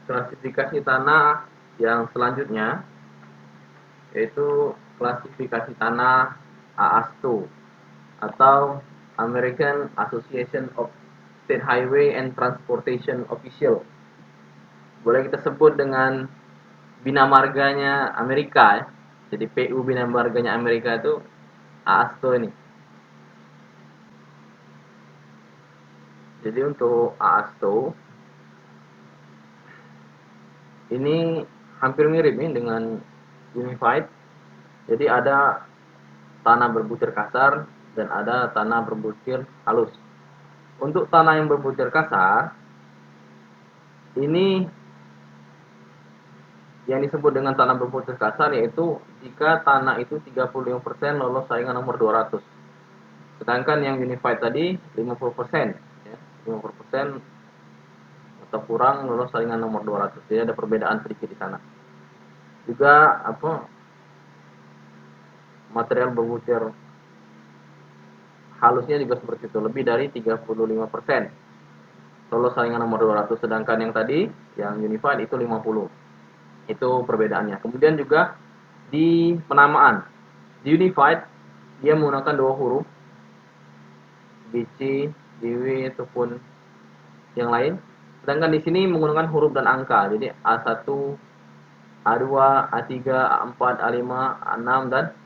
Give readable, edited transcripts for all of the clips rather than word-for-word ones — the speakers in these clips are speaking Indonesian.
klasifikasi tanah yang selanjutnya yaitu klasifikasi tanah AASTO atau American Association of State Highway and Transportation Official. Boleh kita sebut dengan bina marganya Amerika ya. Jadi PU bina marganya Amerika itu AASTO ini. Jadi untuk AASTO ini hampir mirip nih dengan Unified. Jadi ada tanah berbutir kasar dan ada tanah berbutir halus. Untuk tanah yang berbutir kasar ini yang disebut dengan tanah berbutir kasar yaitu jika tanah itu 35% lolos saingan nomor 200. Sedangkan yang Unified tadi 50%, ya, 50% atau kurang lolos saingan nomor 200. Jadi ada perbedaan sedikit di sana. Juga material berbutir halusnya juga seperti itu, lebih dari 35% lolos saingan nomor 200, sedangkan yang tadi yang Unified itu 50. Itu perbedaannya. Kemudian juga di penamaan. Di Unified dia menggunakan 2 huruf, GC, GW ataupun yang lain. Sedangkan di sini menggunakan huruf dan angka. Jadi A1, A2, A3, A4, A5, A6 dan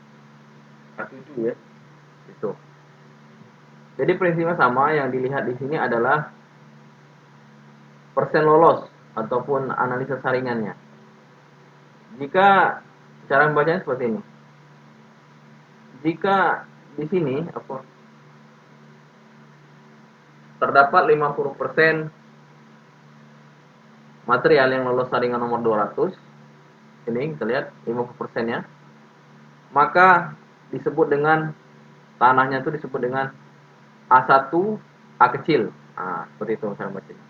A7 ya. Itu. Jadi prinsipnya sama, yang dilihat di sini adalah persen lolos ataupun analisa saringannya. Jika cara membacanya seperti ini. Jika di sini terdapat 50% material yang lolos saringan nomor 200, ini kita lihat 50%-nya, maka disebut dengan tanahnya itu disebut dengan A1 A kecil. Nah, seperti itu cara bacanya.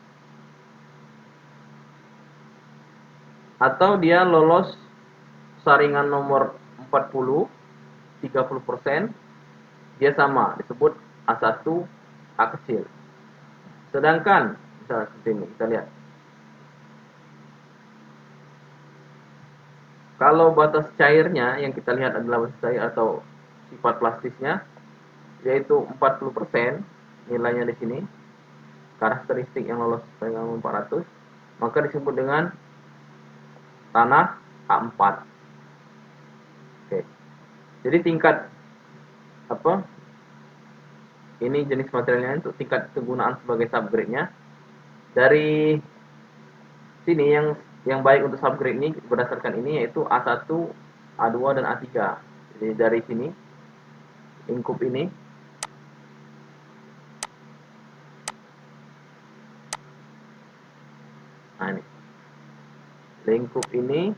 Atau dia lolos saringan nomor 40 30%, dia sama disebut A1 A kecil. Sedangkan misalnya seperti ini, kita lihat. Kalau batas cairnya yang kita lihat adalah batas cair atau sifat plastisnya yaitu 40%, nilainya di sini karakteristik yang lolos saringan 400, maka disebut dengan tanah A4. Oke. Jadi tingkat ini jenis materialnya untuk tingkat kegunaan sebagai subgrade-nya. Dari sini yang baik untuk subgrade ini berdasarkan ini yaitu A1, A2 dan A3. Jadi dari sini lingkup ini lingkup ini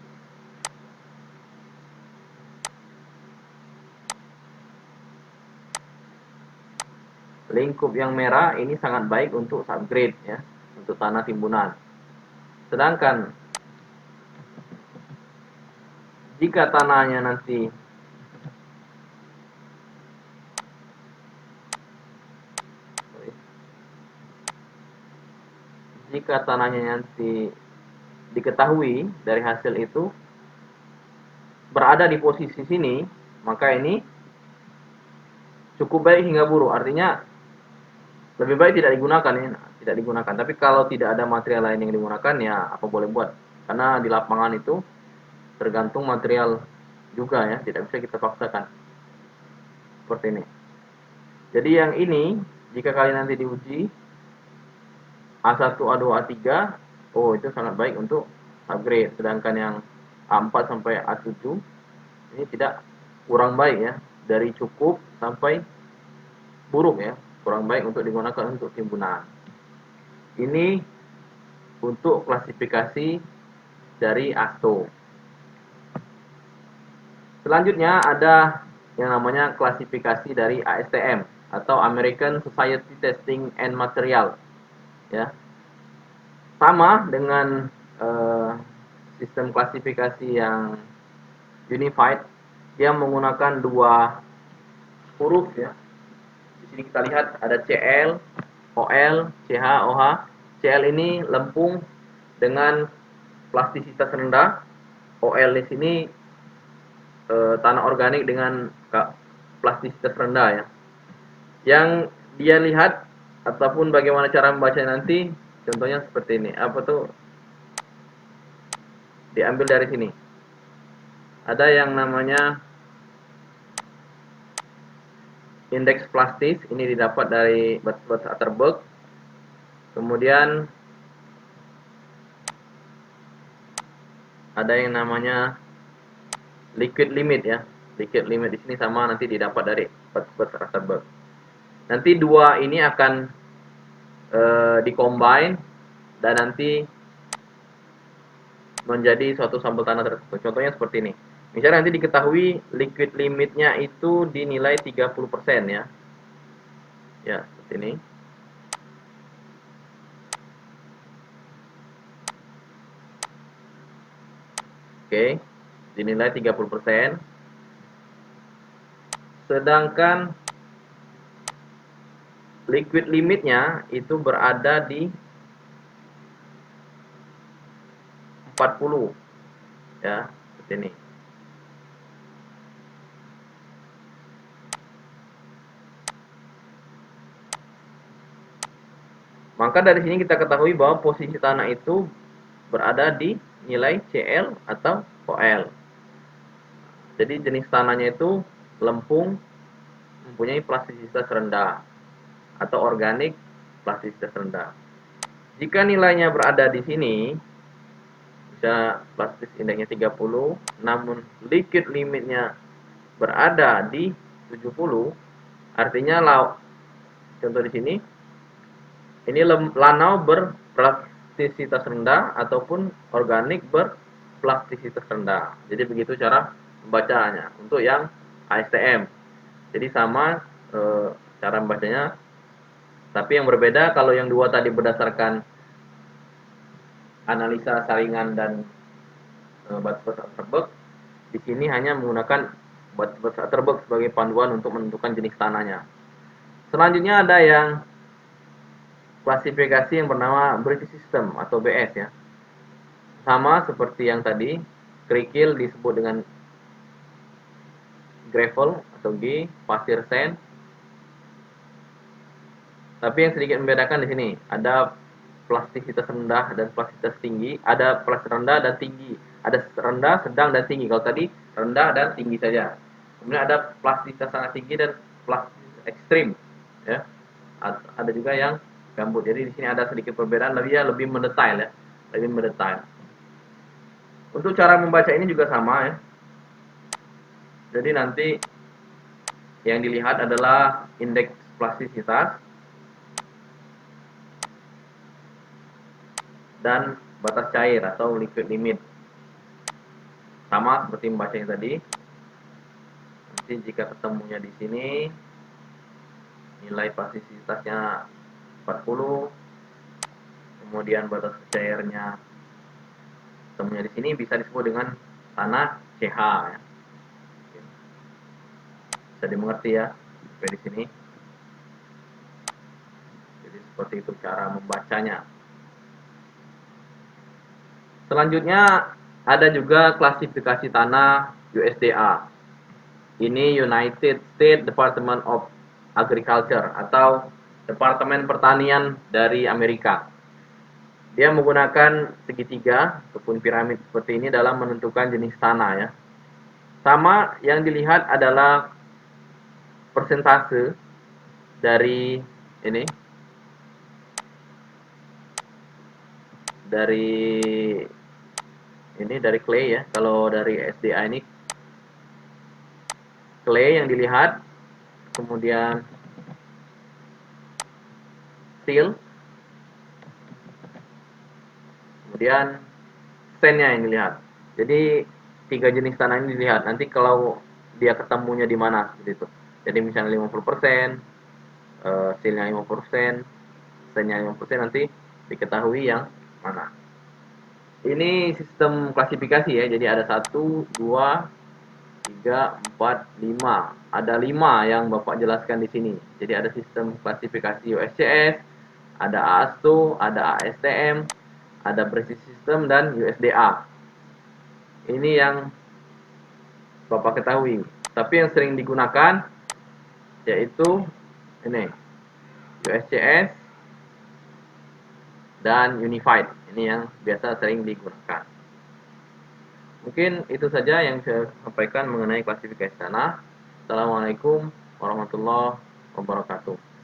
lingkup yang merah ini sangat baik untuk subgrade ya, untuk tanah timbunan. Sedangkan jika tanahnya nanti diketahui dari hasil itu berada di posisi sini, maka ini cukup baik hingga buruk. Artinya lebih baik tidak digunakan ya, tidak digunakan. Tapi kalau tidak ada material lain yang digunakan ya apa boleh buat. Karena di lapangan itu tergantung material juga ya, tidak bisa kita paksakan. Seperti ini. Jadi yang ini jika kalian nanti diuji A1, A2, A3, oh itu sangat baik untuk upgrade. Sedangkan yang A4 sampai A7 ini tidak, kurang baik ya, dari cukup sampai buruk ya, kurang baik untuk digunakan untuk timbunan. Ini untuk klasifikasi dari AASTO. Selanjutnya ada yang namanya klasifikasi dari ASTM atau American Society Testing and Material ya. Sama dengan sistem klasifikasi yang Unified, dia menggunakan 2 huruf ya. Di sini kita lihat ada CL, OL, CH, OH. CL ini lempung dengan plastisitas rendah, OL di sini tanah organik dengan plastisitas rendah ya. Yang dia lihat ataupun bagaimana cara membacanya nanti, contohnya seperti ini. Apa tuh? Diambil dari sini. Ada yang namanya indeks plastis, ini didapat dari Bud Atterberg. Kemudian ada yang namanya liquid limit ya. Liquid limit di sini sama nanti didapat dari Bud Atterberg. Nanti dua ini akan dikombine dan nanti menjadi suatu sampel tanah tertentu. Contohnya seperti ini. Misalnya nanti diketahui liquid limitnya itu dinilai 30% ya. Ya, seperti ini. Oke, dinilai 30%. Sedangkan liquid limitnya itu berada di 40 ya, seperti ini. Maka dari sini kita ketahui bahwa posisi tanah itu berada di nilai CL atau OL. Jadi jenis tanahnya itu lempung, mempunyai plastisitas rendah, atau organik plastisitas rendah. Jika nilainya berada di sini, bisa plastis indeksnya 30, namun liquid limitnya berada di 70, artinya contoh di sini, ini lanau berplastisitas rendah ataupun organik berplastisitas rendah. Jadi begitu cara membacanya untuk yang ASTM. Jadi sama cara membacanya, tapi yang berbeda kalau yang dua tadi berdasarkan analisa saringan dan Bud Atterberg, di sini hanya menggunakan Bud Atterberg sebagai panduan untuk menentukan jenis tanahnya. Selanjutnya ada yang klasifikasi yang bernama British System atau BS ya. Sama seperti yang tadi, kerikil disebut dengan gravel atau G, pasir sand. Tapi yang sedikit membedakan di sini, ada plastisitas rendah dan plastisitas tinggi, ada plastis rendah dan tinggi, ada rendah, sedang dan tinggi. Kalau tadi rendah dan tinggi saja. Kemudian ada plastisitas sangat tinggi dan plastisitas ekstrim, ya. Ada juga yang gambut. Jadi di sini ada sedikit perbedaan, lebih mendetail ya, lebih mendetail. Untuk cara membaca ini juga sama ya. Jadi nanti yang dilihat adalah indeks plastisitas dan batas cair atau liquid limit. Sama seperti membacanya tadi. Nanti jika ketemunya di sini, nilai plastisitasnya 40, kemudian batas cairnya ketemunya di sini, bisa disebut dengan tanah CH ya. Bisa dimengerti ya sampai di sini. Jadi seperti itu cara membacanya. Selanjutnya ada juga klasifikasi tanah USDA. Ini United States Department of Agriculture atau Departemen Pertanian dari Amerika. Dia menggunakan segitiga ataupun piramid seperti ini dalam menentukan jenis tanah ya. Sama yang dilihat adalah persentase dari ini, dari clay ya. Kalau dari SDA ini clay yang dilihat, kemudian sill, kemudian sandnya yang dilihat. Jadi 3 jenis tanah ini dilihat. Nanti kalau dia ketemunya di mana seperti itu. Jadi misalnya 50%, sillnya 50%, sandnya 50%, nanti diketahui yang mana. Ini sistem klasifikasi ya. Jadi ada 1, 2, 3, 4, 5. Ada 5 yang Bapak jelaskan di sini. Jadi ada sistem klasifikasi USCS, ada AASTO, ada ASTM, ada Precision System dan USDA. Ini yang Bapak ketahui. Tapi yang sering digunakan yaitu ini USCS dan Unified. Ini yang biasa sering digunakan. Mungkin itu saja yang saya sampaikan mengenai klasifikasi tanah. Assalamualaikum warahmatullahi wabarakatuh.